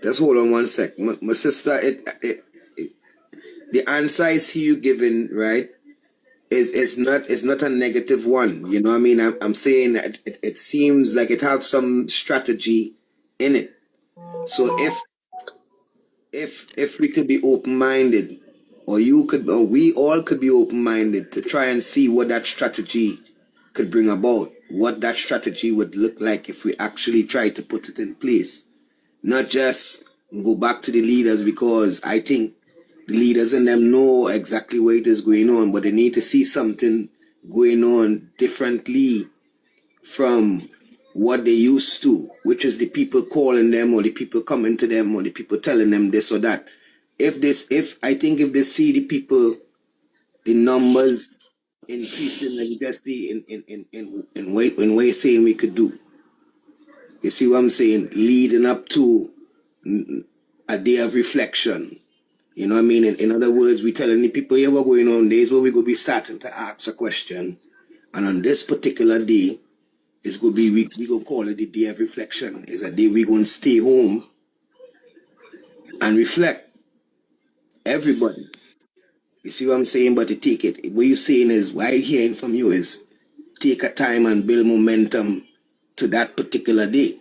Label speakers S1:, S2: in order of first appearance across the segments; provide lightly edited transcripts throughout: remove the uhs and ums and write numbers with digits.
S1: Just hold on one sec. My sister, the answer I see you giving, right, is not a negative one. You know what I mean? I'm saying that it seems like it have some strategy in it. So if we could be open-minded, or we all could be open-minded to try and see what that strategy could bring about, what that strategy would look like if we actually try to put it in place. Not just go back to the leaders, because I think the leaders and them know exactly what it is going on, but they need to see something going on differently from what they used to, which is the people calling them, or the people coming to them, or the people telling them this or that. If they see the people, the numbers increasing, like just in way saying we could do. You see what I'm saying? Leading up to a day of reflection. You know what I mean? In other words, we telling the people, yeah, we're going on days where we're going to be starting to ask a question. And on this particular day, it's going to be, we going to call it the day of reflection. It's a day we're going to stay home and reflect. Everybody. You see what I'm saying? But to take it, what you're saying is, what I'm hearing from you is, take a time and build momentum to that particular day.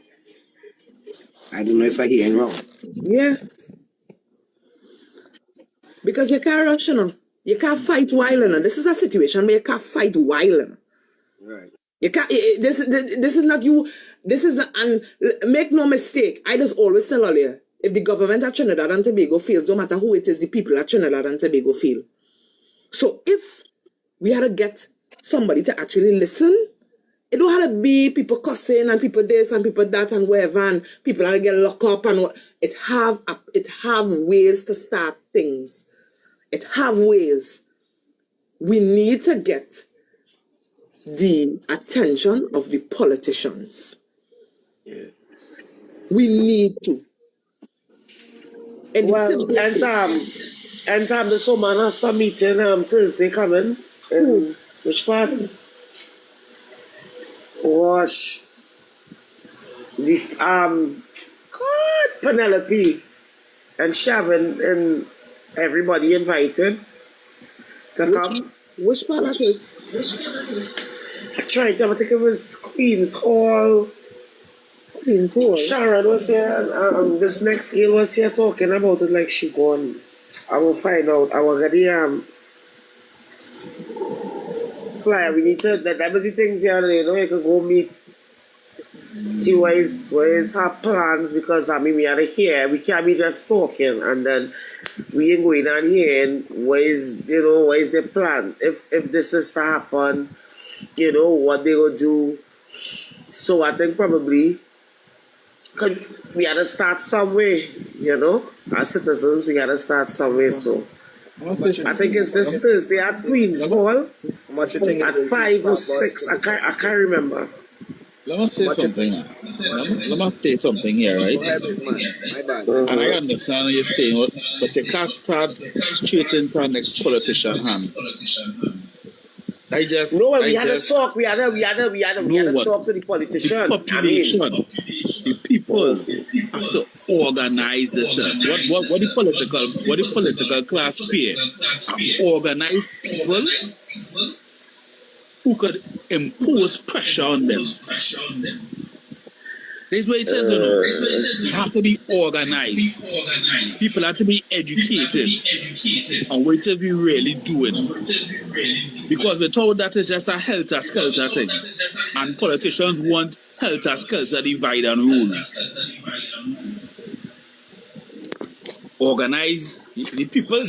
S1: I don't know if I'm hearing wrong.
S2: Yeah. Because you can't rush, you can't fight while, This is a situation where you can't fight while.
S1: Right.
S2: You can't. This is not you. This is not. And make no mistake. I just always tell earlier, if the government at Trinidad and Tobago fails, no matter who it is, the people at Trinidad and Tobago fail. So if we had to get somebody to actually listen, it don't have to be people cussing and people this and people that and whatever, and people are to get locked up and what. It have ways to start things. It have ways. We need to get the attention of the politicians.
S1: Yeah.
S2: We need to.
S3: And the summer has some meeting Thursday coming. Which part? Wash. This Penelope and Shavin and everybody invited to come.
S2: Which part of it?
S3: I think it was Queen's Hall.
S2: Queen's Hall.
S3: Sharon was here, and this next girl was here talking about it like she gone. I will find out. I will get the flyer. We need to, that was the things here, you can go meet, see what is her plans, because we are here, we can't be just talking and then we ain't going on here and what is the plan if this is to happen, what they gonna do. So I think probably we gotta start somewhere, as citizens we gotta start somewhere. So I think it's this Thursday at Queen's Hall at 5 or 6. I can't remember.
S4: Let me say something. Let me say something here, right? And I understand what you're saying, but you can't start straight into our next politician hand. We had to talk. We had to talk to the politician. The population, the people have to organize themselves. What the political class fear? Organize people who could impose pressure on them. This is what it says, you have to be organized. People have to be educated on what it is we really doing. Because we're told that it's just a helter-skelter thing. And politicians want helter-skelter divide and rule. Organize the people.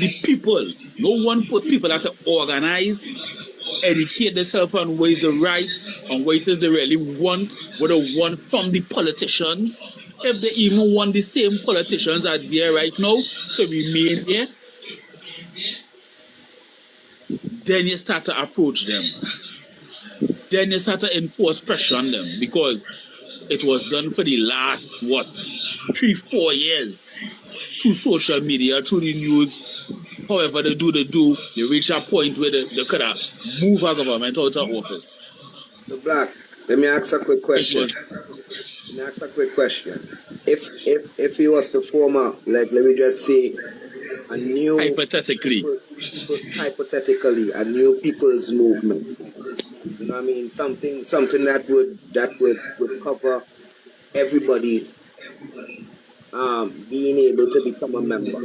S4: No one put people that to organize, educate themselves on what is the rights, on what it is they really want, what they want from the politicians. If they even want the same politicians that are there right now to remain here, then you start to approach them. Then you start to enforce pressure on them, because it was done for the last, 3-4 years, through social media, through the news. However they do, they reach a point where they could have moved our government out of office.
S1: The Black, Let me ask a quick question. If he was to form a, like, let me just say, a new
S4: hypothetically.
S1: hypothetically, a new people's movement. You know what I mean? Something that would cover everybody being able to become a member.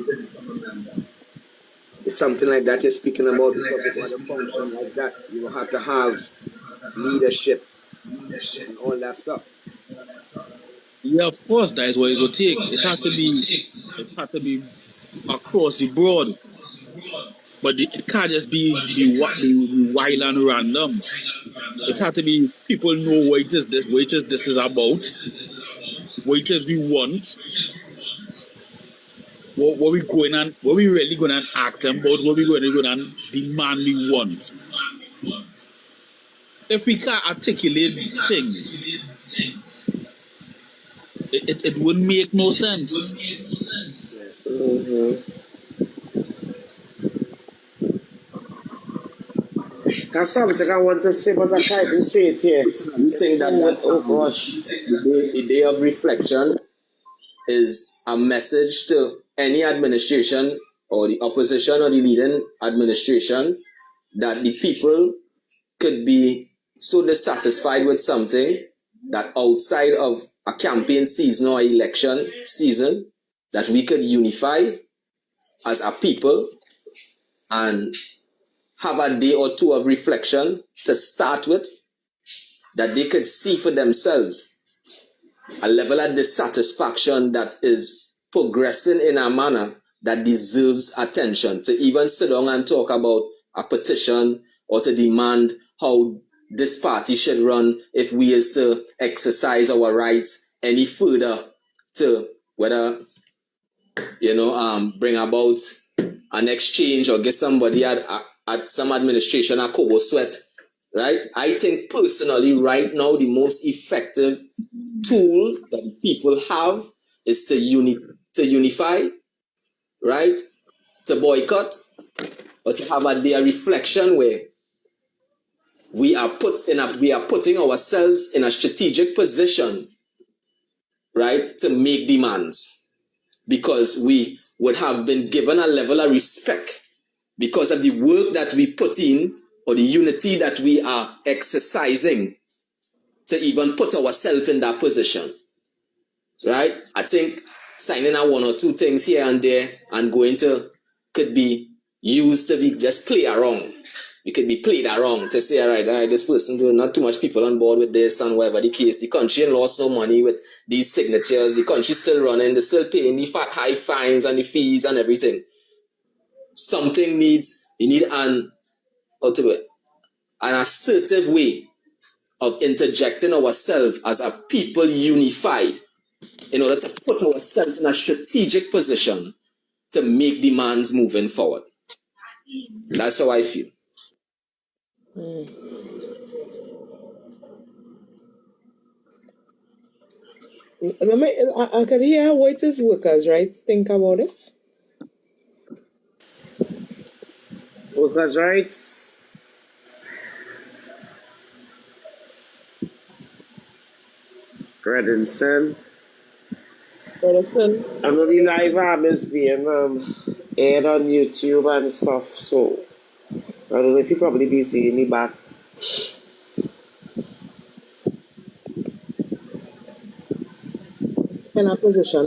S1: It's something like that you're speaking about, because in order to function like that, you will have to have leadership and all that stuff.
S4: Yeah, of course, that is what it will take. It had to be across the board. But it can't just be wild and random. It had to be people know what this is about, what it is we want, what we really going to act about, what we going to demand we want. If we can't articulate things, it wouldn't make no sense.
S3: Mm-hmm. That's something I want to say, but I can't even say it here.
S5: You think that
S3: oh gosh,
S5: the day of reflection is a message to any administration or the opposition or the leading administration that the people could be so dissatisfied with something that outside of a campaign season or election season, that we could unify as a people and have a day or two of reflection to start with, that they could see for themselves a level of dissatisfaction that is progressing in a manner that deserves attention. To even sit down and talk about a petition or to demand how this party should run if we is to exercise our rights any further to whether, bring about an exchange or get somebody at some administration a kobo sweat, right? I think personally right now the most effective tool that people have is to unify, right? To boycott, or to have a day of reflection where we are putting ourselves in a strategic position, right, to make demands, because we would have been given a level of respect because of the work that we put in or the unity that we are exercising to even put ourselves in that position, right? I think signing out one or two things here and there and could be used to be just play around. We could be played around to say, all right, this person doing not too much people on board with this and whatever the case. The country lost no money with these signatures. The country's still running. They're still paying the high fines and the fees and everything. You need an assertive way of interjecting ourselves as a people unified in order to put ourselves in a strategic position to make demands moving forward. That's how I feel.
S2: I can hear what it is workers' rights think about this.
S3: workers' rights. Redinson. I know the live is being aired on YouTube and stuff, so I don't know if you're probably busy in the back.
S2: In a position,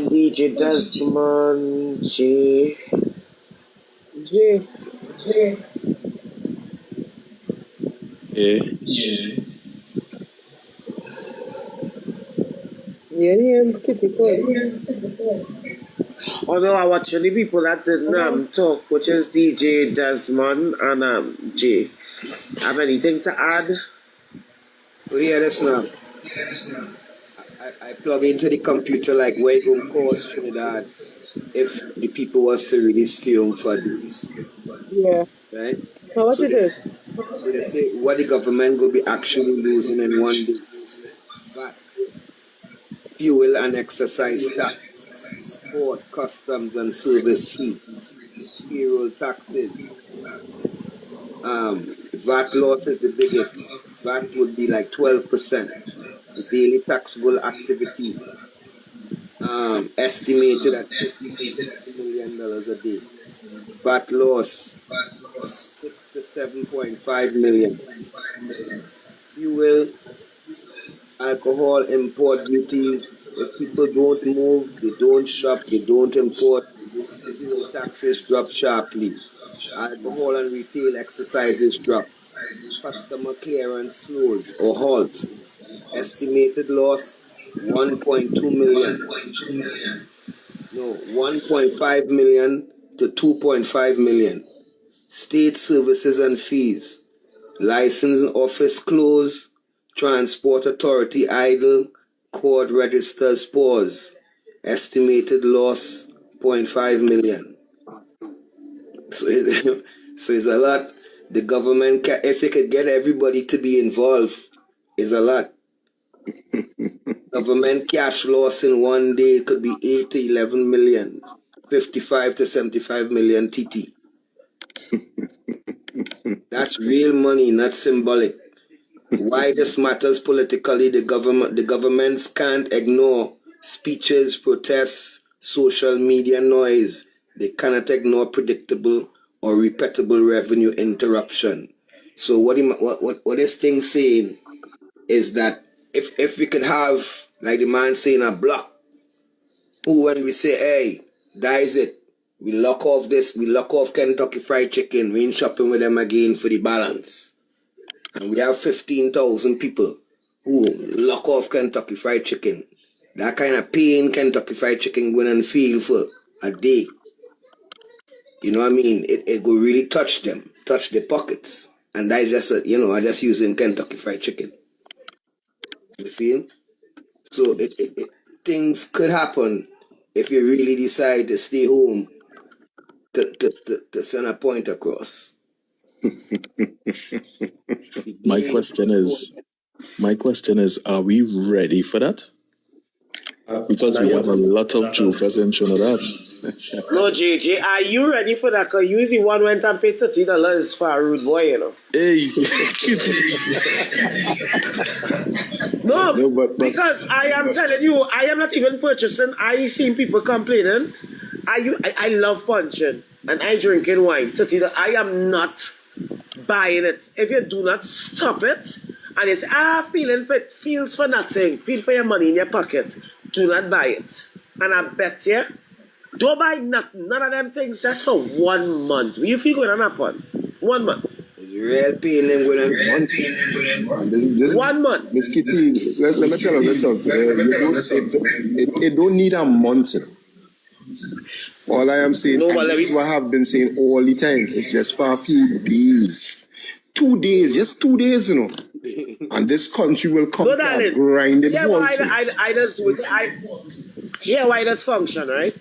S3: DJ Desmond, J.
S4: Yeah.
S3: Although I watch the people that didn't talk, which is DJ Desmond and J. Have anything to add?
S1: We hear this now. I plug into the computer like where it will cost Trinidad if the people was to really stay home for this.
S2: Yeah.
S1: Right?
S2: Now what it is?
S1: So they say what the government will be actually losing in one day. But fuel and exercise tax, port, customs and service fee, payroll taxes, VAT loss is the biggest. VAT would be like 12%. The daily taxable activity estimated at $50 million a day. VAT loss 6 to 7.5 million. Fuel, alcohol, import duties. If people don't move, they don't shop, they don't import, fuel taxes drop sharply. Alcohol and retail exercises drop. Customer clearance slows or halts. Estimated loss 1.2 million. No, 1.5 million to 2.5 million. State services and fees. Licensing office close. Transport authority idle. Court registers pause. Estimated loss 0.5 million. So, so it's a lot. The government, if it could get everybody to be involved, is a lot. Government cash loss in one day could be 8 to 11 million, 55 to 75 million TT. That's real money, not symbolic. Why this matters politically, the governments can't ignore speeches, protests, social media noise. They cannot ignore predictable or repeatable revenue interruption. So what this thing saying is that if we could have, like the man saying, a block, who when we say, hey, that is it, we lock off this, we lock off Kentucky Fried Chicken, we ain't shopping with them again for the balance. And we have 15,000 people who lock off Kentucky Fried Chicken. That kind of pain Kentucky Fried Chicken going and feel for a day. You know what I mean? It will really touch them, touch their pockets. And that is just, I just using Kentucky Fried Chicken. You feel? So things could happen if you really decide to stay home to send a point across.
S6: My question is, are we ready for that? Because we have a lot of jokers in Trinidad.
S3: No, JJ, are you ready for that? Because you see one went and paid $30 for a rude boy, you know.
S6: Hey,
S3: No, but because I am telling you, I am not even purchasing. I seen people complaining. I love punching and I drinking wine. $30. I am not buying it. If you do not stop it, and it's feels for nothing, feel for your money in your pocket, do not buy it. And I bet you, don't buy none of them things just for 1 month. Will you feel going to happen? 1 month.
S1: Real pain them going on
S3: 1 month.
S7: Miss Kitty, let me tell you something. It don't need a month. All I am saying, and this is what I have been saying all the time, it's just for a few days. 2 days, just 2 days, you know. And this country will come to grinding.
S3: Yeah, well, I just do it. Why does function, right?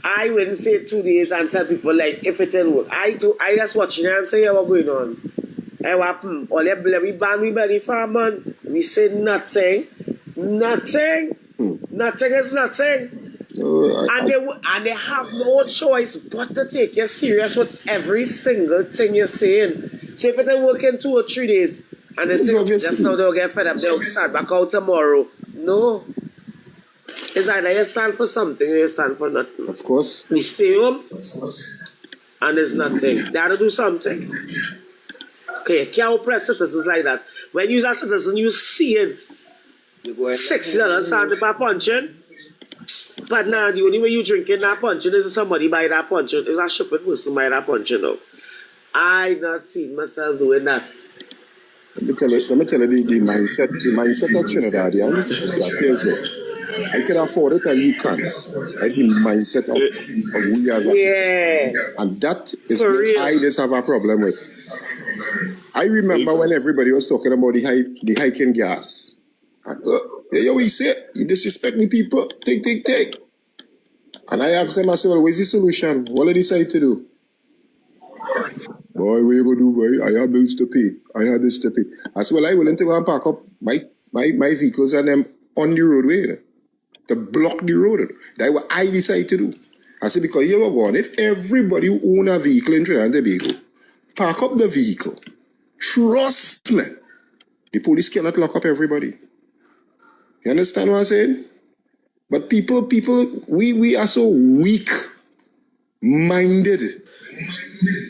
S3: I wouldn't say 2 days and tell people like if it didn't work. I just watching it and say, yeah, what's going on? What happened? All we ban we belly for a month. We say nothing. Nothing. Nothing is nothing. And they have no choice but to take you serious with every single thing you're saying. So if it didn't work in 2 or 3 days, and they say just now they'll get fed up, they'll start back out tomorrow. No. It's either you stand for something or you stand for nothing.
S7: Of course.
S3: We stay home and there's nothing. They have to do something. Okay, you can't oppress citizens like that. When you are a citizen, you see it $60 standing by punching. But now the only way you drinking that punching is somebody buy that punching. Is a stupid person buy that punching now. I not seen myself doing that.
S7: Let me tell you the mindset of Trinidadians. Here's what. I can afford it and you can't. That's the mindset of we as a people. And that is what I just have a problem with. I remember when everybody was talking about the hiking gas. Yeah, we say, you disrespect me, people. Take. And I asked them, I said, well, where's the solution? What do they decide to do? Boy, what you going to do, boy? I have bills to pay. I have this to pay. I said, well, I willing to go and park up my vehicles and them on the roadway, you know, to block the road. That's what I decided to do. I said, because you were gone. If everybody who own a vehicle in Trinidad and Tobago Park up the vehicle. Trust me. The police cannot lock up everybody. You understand what I'm saying? But people, we are so weak-minded.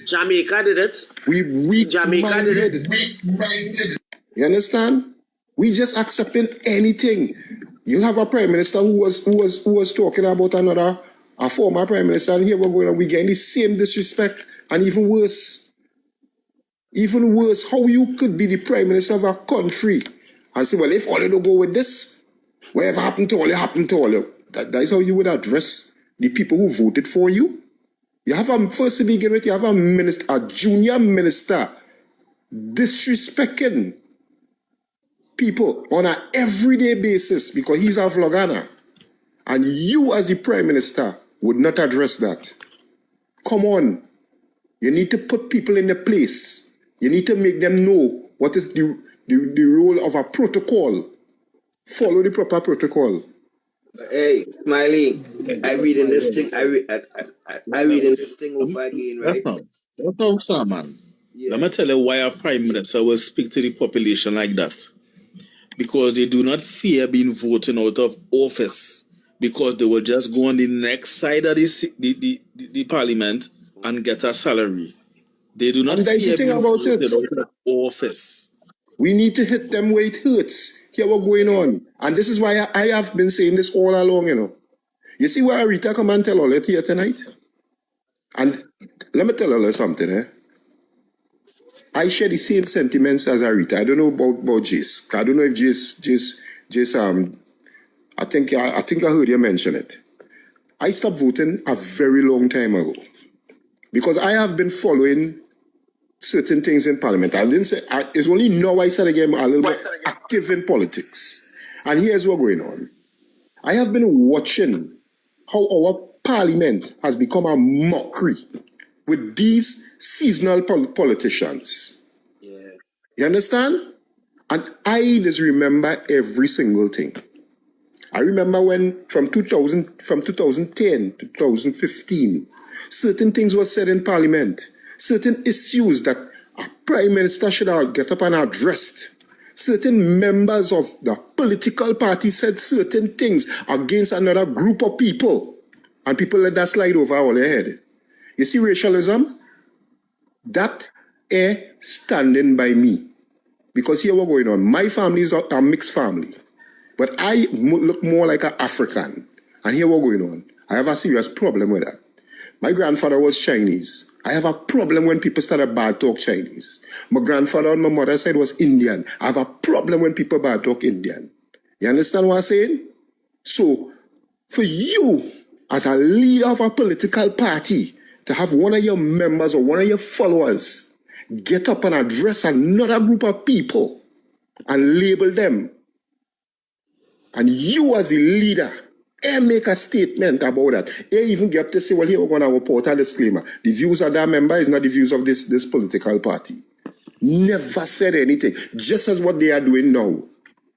S3: Jamaica did it.
S7: We weak-minded. You understand? We just accepting anything. You have a prime minister who was talking about a former prime minister, and here we getting the same disrespect, and even worse. Even worse, how you could be the prime minister of a country and say, well, if all you don't go with this, whatever happened to all you, happened to all you. That is how you would address the people who voted for you. You have first to begin with, you have a minister, a junior minister, disrespecting people on an everyday basis because he's a vlogger. And you as the prime minister would not address that. Come on. You need to put people in the place. You need to make them know what is the role of a protocol. Follow the proper protocol.
S1: Hey, Smiley, I reading this thing. I reading this thing over again, right?
S6: That's how, sir, man.
S1: Yeah.
S6: Let me tell you why a prime minister will speak to the population like that. Because they do not fear being voted out of office. Because they will just go on the next side of the parliament and get a salary. They do not fear being voted out of office.
S7: We need to hit them where it hurts. Hear what's going on. And this is why I have been saying this all along, you know. You see why Rita come and tell all that here tonight? And let me tell you something, eh? I share the same sentiments as Rita. I don't know about Jace. I don't know if Jace, I think I heard you mention it. I stopped voting a very long time ago. Because I have been following certain things in Parliament. I didn't say, it's only now I started getting a little bit active in politics. And here's what's going on. I have been watching how our Parliament has become a mockery with these seasonal politicians.
S1: Yeah.
S7: You understand? And I just remember every single thing. I remember when from 2010 to 2015, certain things were said in Parliament, certain issues that a prime minister should have get up and addressed. Certain members of the political party said certain things against another group of people, and people let that slide over all their head. You see racialism? That is standing by me. Because here what's going on. My family is a mixed family. But I look more like an African. And here what's going on. I have a serious problem with that. My grandfather was Chinese. I have a problem when people start bad talk Chinese. My grandfather on my mother's side was Indian. I have a problem when people bad talk Indian. You understand what I'm saying? So, for you, as a leader of a political party, to have one of your members or one of your followers get up and address another group of people and label them, and you as the leader, make a statement about that. Even get to say, well, here we're going to report a disclaimer. The views of that member is not the views of this political party. Never said anything. Just as what they are doing now.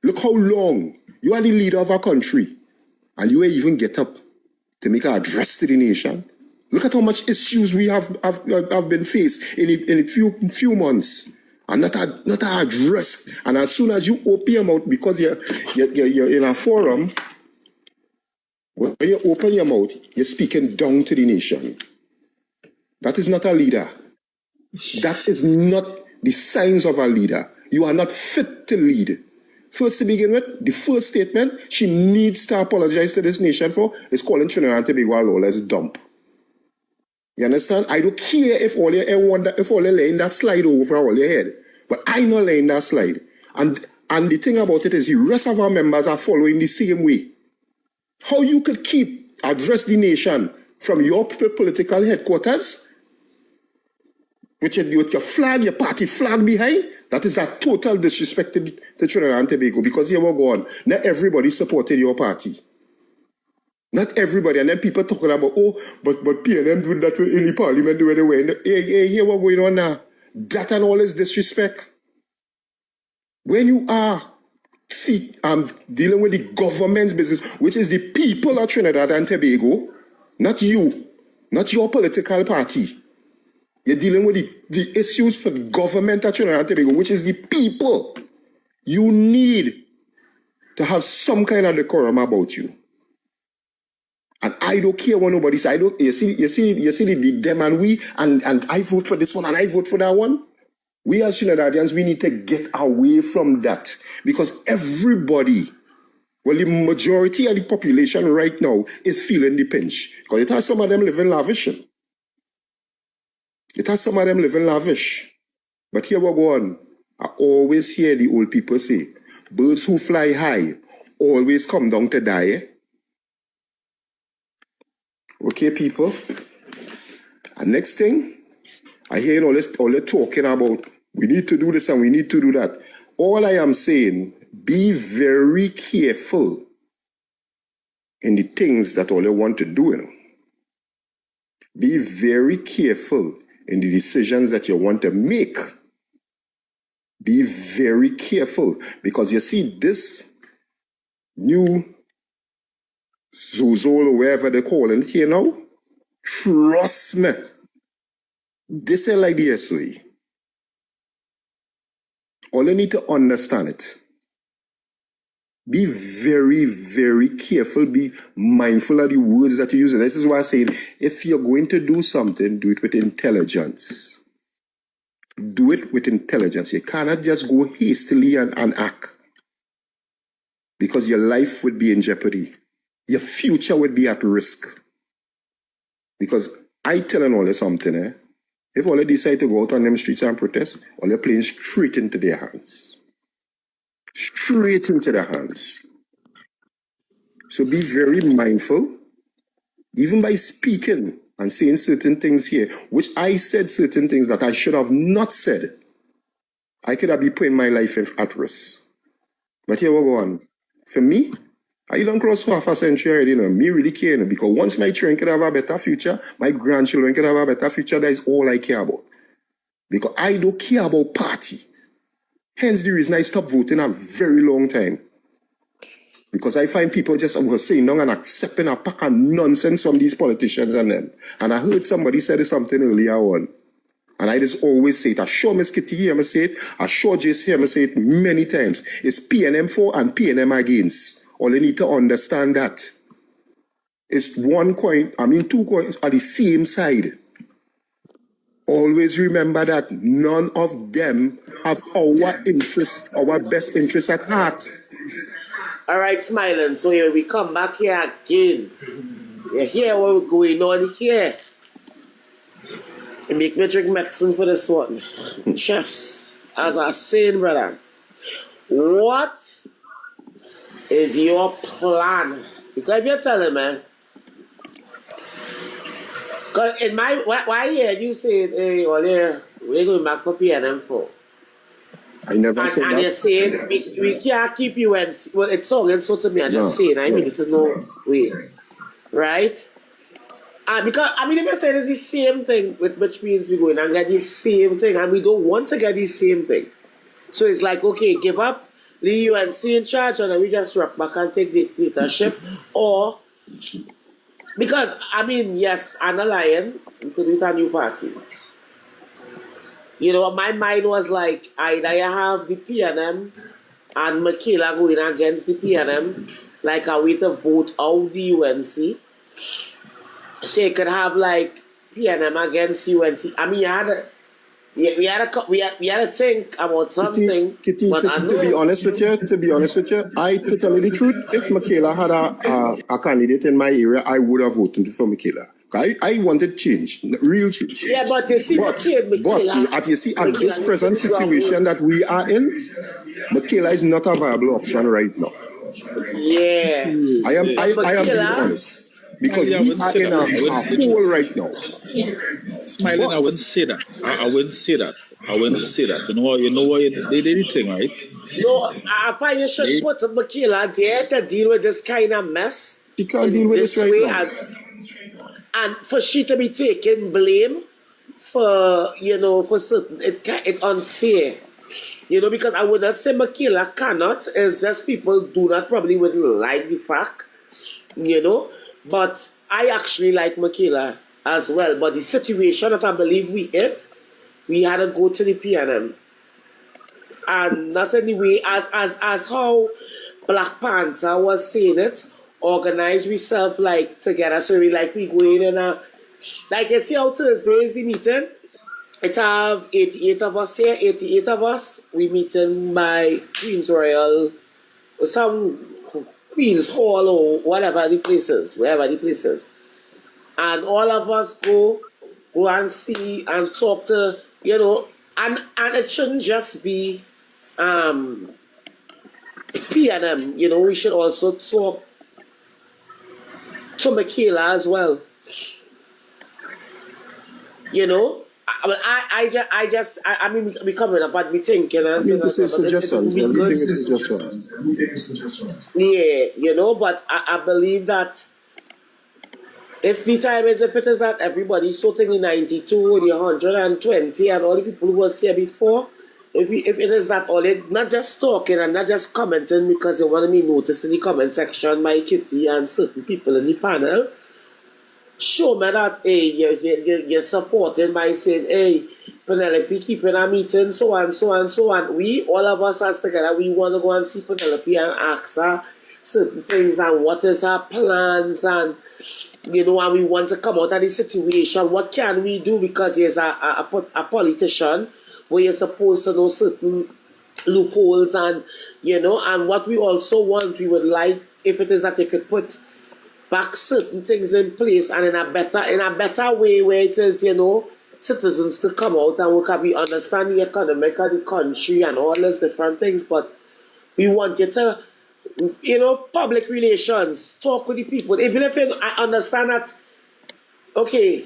S7: Look how long. You are the leader of our country. And you even get up to make an address to the nation. Look at how much issues we have been faced in a few months. And not addressed. And as soon as you open your mouth, because you're in a forum, when you open your mouth, you're speaking down to the nation. That is not a leader. That is not the signs of a leader. You are not fit to lead. First to begin with, the first statement she needs to apologize to this nation for is calling Trinidad and Tobago a lawless dump. You understand? I don't care if all you're laying that slide over all your head. But I'm not laying that slide. And the thing about it is the rest of our members are following the same way. How you could address the nation from your political headquarters with your flag, your party flag behind, that is a total disrespect to Trinidad and Tobago, because here we're going. Not everybody supported your party. Not everybody. And then people talking about, but PNM do that in the parliament the way they were. Hey, here we're going on now. That and all is disrespect. When you are dealing with the government's business, which is the people of Trinidad and Tobago, not you, not your political party. You're dealing with the issues for the government of Trinidad and Tobago, which is the people. You need to have some kind of decorum about you. And I don't care what nobody says. You see the them and we, and I vote for this one and I vote for that one. We as Trinidadians, we need to get away from that. Because everybody, well, the majority of the population right now is feeling the pinch. Because it has some of them living lavish. It has some of them living lavish. But here we go on. I always hear the old people say, birds who fly high always come down to die. Eh? Okay, people. And next thing, I hear all this talking about, we need to do this and we need to do that. All I am saying, be very careful in the things that all you want to do. You know? Be very careful in the decisions that you want to make. Be very careful, because you see this new Zozol or wherever they call it here now, trust me, this is like the SOE. All you need to understand it. Be very, very careful. Be mindful of the words that you use. And this is why I say, if you're going to do something, do it with intelligence. Do it with intelligence. You cannot just go hastily and act, because your life would be in jeopardy. Your future would be at risk. Because I telling all you something, if all they decide to go out on them streets and protest, all they're playing straight into their hands. Straight into their hands. So be very mindful, even by speaking and saying certain things here, which I said certain things that I should have not said. I could have been putting my life at risk. But here we go on. For me, I don't cross half a century already, me really care, because once my children could have a better future, my grandchildren could have a better future, that is all I care about. Because I don't care about party. Hence the reason I stopped voting a very long time. Because I find people just saying no and accepting a pack of nonsense from these politicians and them. And I heard somebody say something earlier on. And I just always say it. I sure Miss Kitty hear me say it. I sure Jace hear me say it many times. It's PNM for and PNM against. All you need to understand that. It's one coin, two coins are the same side. Always remember that none of them have our interest, our best interest at heart.
S3: All right, Smiling. So here we come back here again. You hear what's going on here. You make me drink medicine for this one. Just as I was saying, brother, what is your plan? Because if you're telling me, because in my, why here you say, hey, we're going back for PNM for?
S7: I never said that.
S3: And you're saying, we can't keep you and, well, it's all and so to me, I'm just saying, I need to know, wait, right? And because, if I say it's the same thing, which means we're going and get the same thing, and we don't want to get the same thing. So it's like, okay, give up, leave UNC in charge, and then we just rock back and take dictatorship, or, because, yes, I'm a lion, we could do it a new party. You know, my mind was like, either you have the PNM and Michaela going against the PNM, like a way to vote out the UNC. So you could have like PNM against UNC. We had to think about something.
S7: Kitty, to be honest with you, I to tell you the truth, if Michaela had a candidate in my area, I would have voted for Michaela. I wanted change, real change.
S3: Yeah, but you see,
S7: at this present situation that we are in, Michaela is not a viable option right now.
S3: Yeah.
S7: I am being honest. Because we are in a hole right now.
S4: Smiling, I wouldn't say that. I wouldn't say that. You know what? They did it thing, right?
S3: No, I find you should put Michaela there to deal with this kind of mess.
S7: She can't deal with this right now.
S3: And for she to be taking blame for, for certain, it's unfair. Because I would not say Michaela cannot, it's just people do not probably wouldn't like the fact, But I actually like Michaela as well. But the situation that I believe we had to go to the PNM. And not anyway, as how Black Panther was saying it, organize ourselves like together. So we going in a, like you see how Thursday is the meeting. It have 88 of us here, 88 of us. We meeting by Queen's Royal, or some Queen's Hall or whatever the places, wherever the places. And all of us go and see and talk to, and it shouldn't just be PNM, we should also talk to Michaela as well. I mean, we coming up, but we thinking.
S7: I mean, this is suggestions. Everything is suggestions.
S3: Yeah, but I believe that if the time is, if it is that everybody's sorting the 92, the 120, and all the people who was here before, if it is that all it, not just talking and not just commenting because they want to be noticed in the comment section by Kitty and certain people in the panel, show me that, hey, you're supporting by saying, hey, Penelope keeping a meeting, so on, so on, so on. We, all of us as together, we want to go and see Penelope and ask her certain things and what is her plans and, and we want to come out of the situation. What can we do? Because he's a politician where you're supposed to know certain loopholes and, and what we also want, we would like, if it is that they could put back certain things in place and in a better way where it is, citizens to come out and we can be understand the economic of the country and all those different things. But we want you to, public relations, talk with the people. Even if I understand that, okay,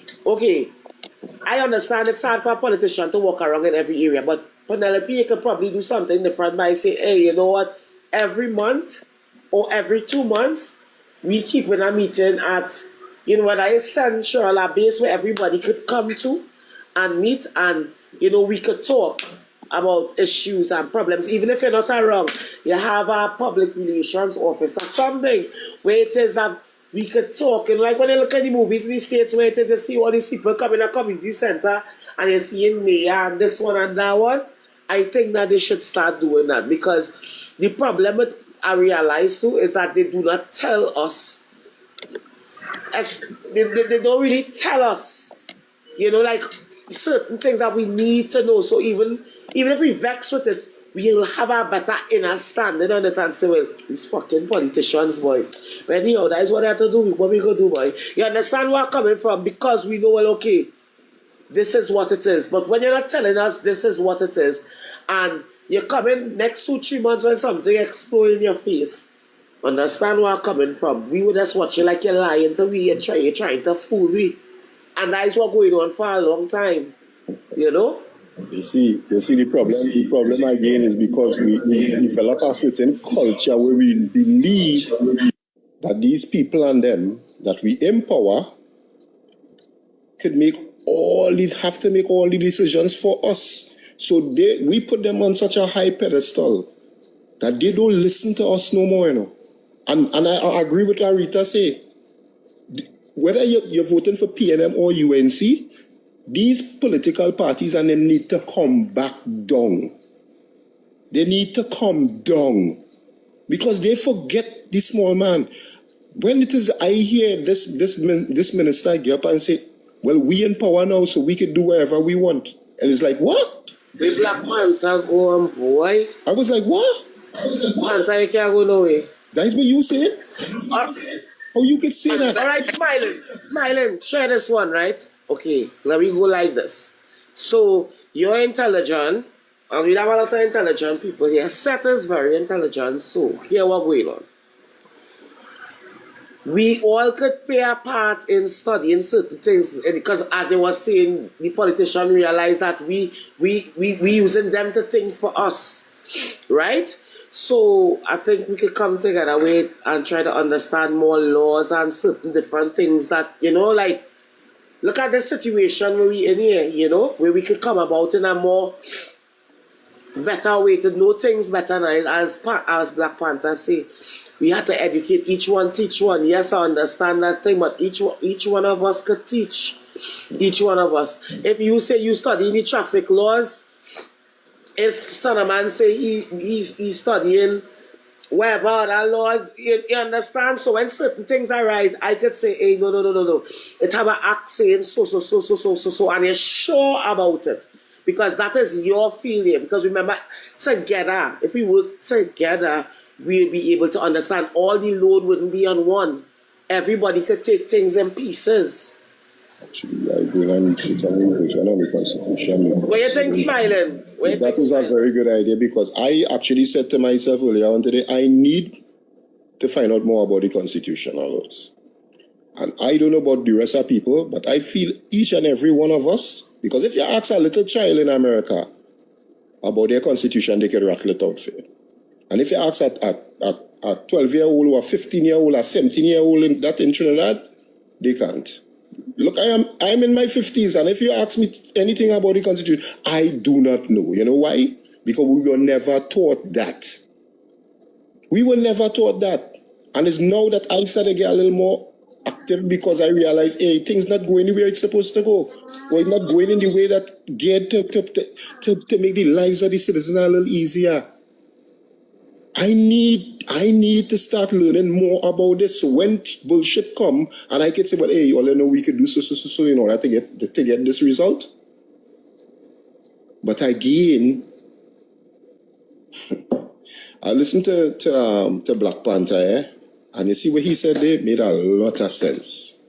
S3: I understand it's hard for a politician to walk around in every area, but Penelope, you could probably do something different by saying, hey, you know what, every month or every 2 months, we keep in a meeting at, whether it's central or base where everybody could come to and meet and, we could talk about issues and problems. Even if you're not around, you have a public relations office or something where it is that we could talk. Like when you look at the movies in the States where it is you see all these people coming to a community center and you're seeing mayor and this one and that one, I think that they should start doing that because the problem with I realize too is that they do not tell us. They don't really tell us, like certain things that we need to know. So even if we vex with it, we'll have a better understanding on it and say, well, these fucking politicians, boy. But anyhow, that is what they have to do. What we gonna do, boy? You understand where I'm coming from? Because we know, well, okay, this is what it is. But when you're not telling us this is what it is, and you're coming next 2-3 months when something explodes in your face. Understand where I'm coming from. We would just watch you like you're lying to me and you're trying to fool me. And that is what going on for a long time.
S7: You see the problem. The problem again is because we develop a certain culture where we believe that these people and them that we empower have to make all the decisions for us. So we put them on such a high pedestal that they don't listen to us no more, And I agree with Arita say, whether you're voting for PNM or UNC, these political parties and they need to come back down. They need to come down because they forget the small man. When it is, I hear this minister get up and say, well, we in power now, so we can do whatever we want. And it's like, what?
S3: The Black Panther go on, boy.
S7: I was like, what?
S3: Panther, you can't go nowhere.
S7: That is what you said? How you could say that?
S3: All right, smiling. Share this one, right? Okay, let me go like this. So, you're intelligent, and we have a lot of intelligent people here. Seth is very intelligent, so here what's going on. We all could play a part in studying certain things because, as I was saying, the politician realized that we using them to think for us, right? So I think we could come together with and try to understand more laws and certain different things that, like, look at the situation where we in here, where we could come about in a more better way to know things better. And as Black Panther say, we have to educate each one, teach one. Yes, I understand that thing, but each one of us could teach Each one of us. If you say you study the traffic laws, if some man say he's studying whatever other laws, you understand? So when certain things arise, I could say, hey, no. It have an act saying so, and you're sure about it. Because that is your failure. Because remember, together, if we work together, we'll be able to understand. All the load wouldn't be on one. Everybody could take things in pieces.
S7: Actually, I will and put an revision on the Constitution.
S3: What you think, Smiling?
S7: That is a very good idea, because I actually said to myself earlier on today, I need to find out more about the constitutional laws. And I don't know about the rest of people, but I feel each and every one of us, because if you ask a little child in America about their constitution, they can rattle it out for you. And if you ask a 12-year-old or a 15-year-old or a 17-year-old in Trinidad, they can't. Look, I'm in my 50s, and if you ask me anything about the Constitution, I do not know. You know why? Because we were never taught that. We were never taught that. And it's now that I started to get a little more active, because I realize, hey, things not going the way it's supposed to go. Or it's not going in the way that get to make the lives of the citizens a little easier. I need to start learning more about this. So when bullshit come, and I can say, well, hey, all I know we could do so in order to get this result. But again, I listened to Black Panther, and you see what he said there made a lot of sense.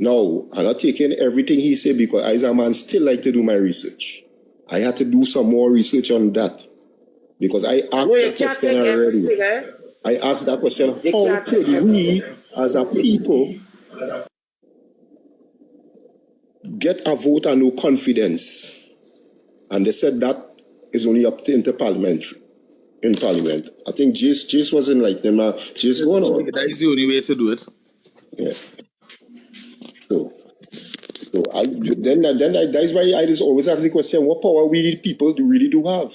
S7: Now, I'm not taking everything he said, because I, as a man, still like to do my research. I had to do some more research on that. Because I asked that question already. I asked that question, how could we, as a people, get a vote and no confidence? And they said that is only up to Parliament. I think Jace was enlightening. Jace going on.
S6: That is the only way to do it.
S7: Yeah. So that's why I just always ask the question, what power we need people to really do have?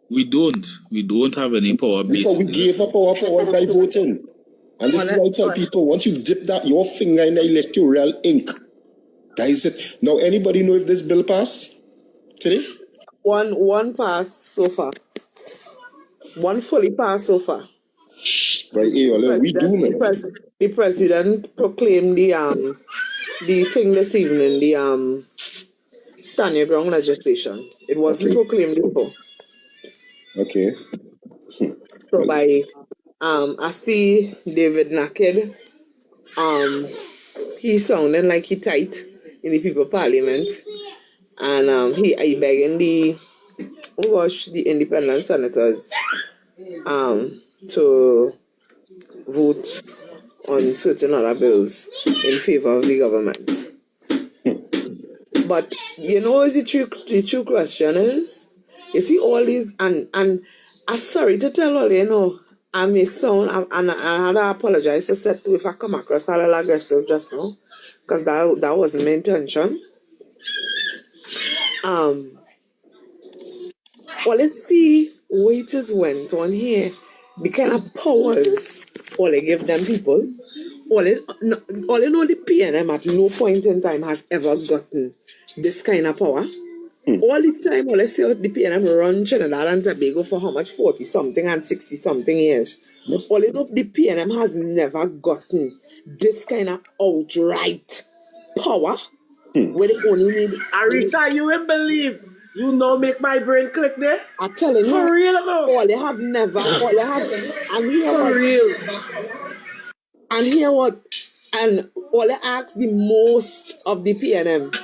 S6: We don't have any power.
S7: Because we gave up our power by voting. And this is why I tell people, once you dip your finger in the electoral ink, that is it. Now, anybody know if this bill passed today?
S2: One pass so far. One fully passed so far.
S7: Right, we do, man.
S2: The president proclaimed the thing this evening, the stand your ground legislation. It wasn't proclaimed before.
S7: Okay.
S2: So by I see David Naked, he sounding like he tight in the people parliament, and he begging the independent senators to vote on certain other bills in favor of the government. But you know, the true question is, you see all these, and I'm sorry to tell all you know, I may sound, and I had to apologize. I said if I come across a little aggressive just now, because that wasn't my intention. Well, let's see waiters went on here, the kind of powers all they give them people. All you know, the PNM at no point in time has ever gotten this kind of power. All the time, let's say the PNM run Trinidad and Tobago for how much? 40-something and 60-something years. All you know, the PNM has never gotten this kind of outright power where they only need...
S3: Arita, you will believe. You know, make my brain click there.
S2: I'm telling you.
S3: For real, no?
S2: All they have never... All they have... And here
S3: for real.
S2: And here what? And all they ask the most of the PNM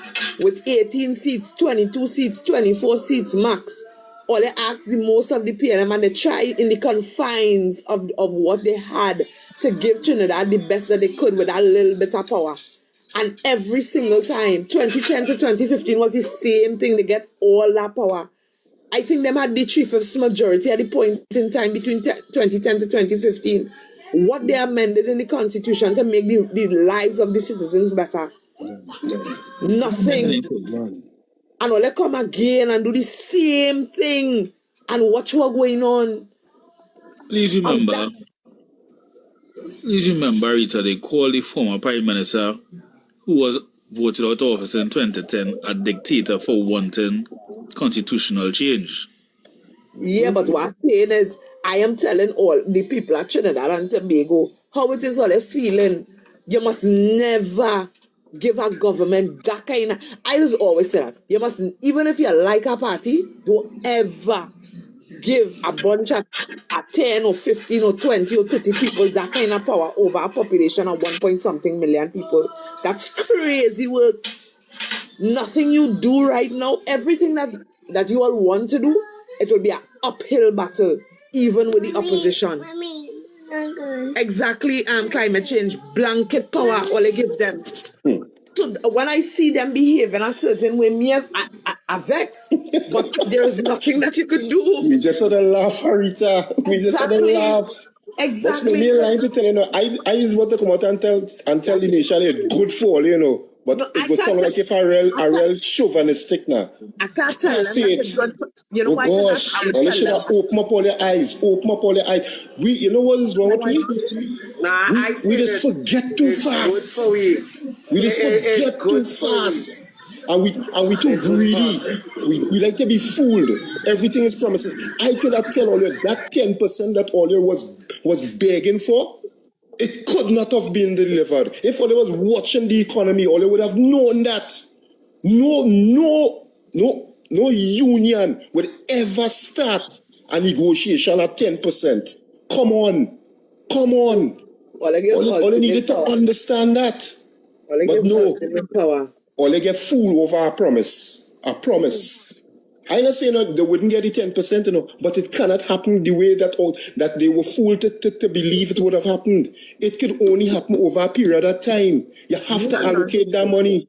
S2: with 18 seats, 22 seats, 24 seats max. All they ask the most of the PNM, and they try in the confines of what they had to give Trinidad the best that they could with a little bit of power. And every single time, 2010 to 2015 was the same thing. They get all that power. I think them had the 3/5 majority at the point in time between 2010 to 2015. What they amended in the Constitution to make the lives of the citizens better? Nothing. And all they come again and do the same thing and watch what's going on.
S6: Please remember, Rita, they called the former Prime Minister who was voted out of office in 2010 a dictator for wanting constitutional change.
S2: Yeah, but what I'm saying is, I am telling all the people at Trinidad and Tobago how it is all a feeling. You must never give a government that kind of. I just always say that. You must, even if you like a party, don't ever give a bunch of 10 or 15 or 20 or 30 people that kind of power over a population of 1 point something million people. That's crazy work. Nothing you do right now, everything that you all want to do, it will be an uphill battle, even with the opposition. Exactly, climate change, blanket power, all I give them. So when I see them behave in a certain way, I vex. But there is nothing that you could do.
S7: We just had a laugh, Harita. We just had a laugh.
S2: Exactly.
S7: What's me lying to tell you know? I just want to come out and tell the nation it's good for you know. But
S2: No,
S7: it would sound like if a real chauvinistic now.
S2: I can't tell them
S7: say
S2: that
S7: it.
S2: it's good for, you know
S7: Oh
S2: why?
S7: gosh,
S2: I would
S7: you
S2: tell
S7: should
S2: them.
S7: have opened up all your eyes. Open up all your eyes. You know what is wrong with me?
S3: Nah, I
S7: We
S3: say
S7: just
S3: that
S7: forget too
S3: it's
S7: fast.
S3: good for we.
S7: We just
S3: It's
S7: forget too
S3: good for we.
S7: fast. And we too greedy. We like to be fooled. Everything is promises. I could have tell all you that 10% that all you was begging for, it could not have been delivered. If all was watching the economy, all would have known that. No union would ever start a negotiation at 10%. Come on.
S2: All I give
S7: All you needed to
S2: power.
S7: understand that.
S2: All I
S7: But
S2: give
S7: no,
S2: power.
S7: all they get fooled over a promise. A promise. I'm not saying that they wouldn't get the 10%, you know, but it cannot happen the way that they were fooled to believe it would have happened. It could only happen over a period of time. You have to allocate that money.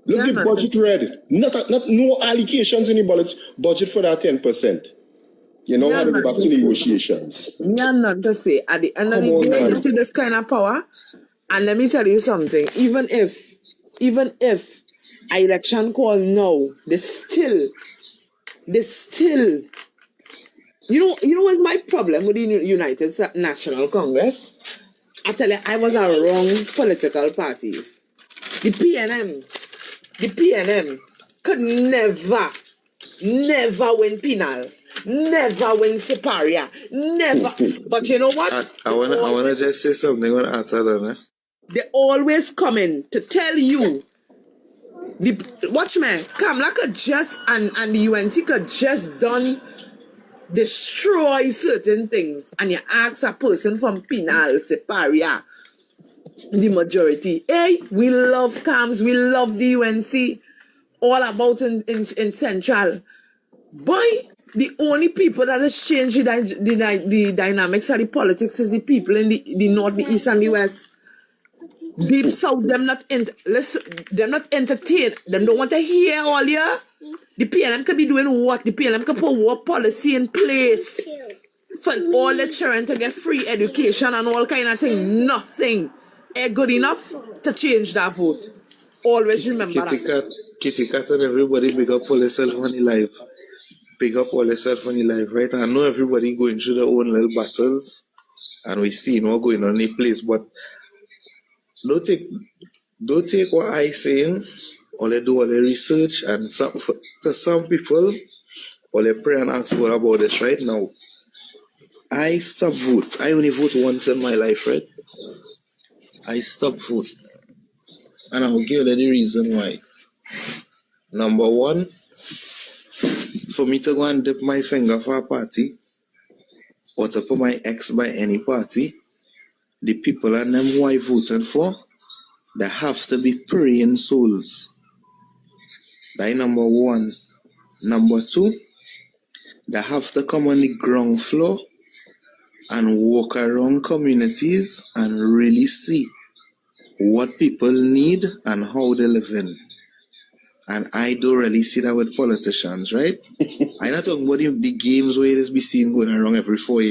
S7: Look, the budget read. Not no allocations in the budget for that 10%. You know how to go back to negotiations.
S2: Me and not to say, at the end of the day, you see this kind of power, and let me tell you something, even if a election call now, they still, you know what's my problem with the United National Congress? I tell you, I was around political parties. The PNM could never win penal, never win Separia, never. But you know what?
S8: I wanna just say something on answer that.
S2: They always coming to tell you. Watch me, Kamala could just and the UNC could just done destroy certain things, and you ask a person from penal, Separia, the majority. Hey, we love CAMS, we love the UNC, all about in Central. Boy, the only people that has changed the dynamics of the politics is the people in the North, the East, and the West. Deep South, them not entertained. Them don't want to hear all ya. The PLM could be doing what? The PLM could put what policy in place for all the children to get free education and all kind of thing. Nothing good enough to change that vote. Always remember that.
S8: Kitty Cat and everybody big up all yourself on the life. Big up all yourself on the life, right? I know everybody going through their own little battles, and we see what's going on in the place, but don't take what I saying, or they do all the research, and to some people, or they pray and ask God about this right now. I stop vote. I only vote once in my life, right? I stop vote. And I'll give you the reason why. Number one, for me to go and dip my finger for a party, or to put my X by any party, the people and them who I voted for, they have to be praying souls. That's number one. Number two, they have to come on the ground floor and walk around communities and really see what people need and how they live in. And I don't really see that with politicians, right? I'm not talking about the games where it is be seen going around every 4 years.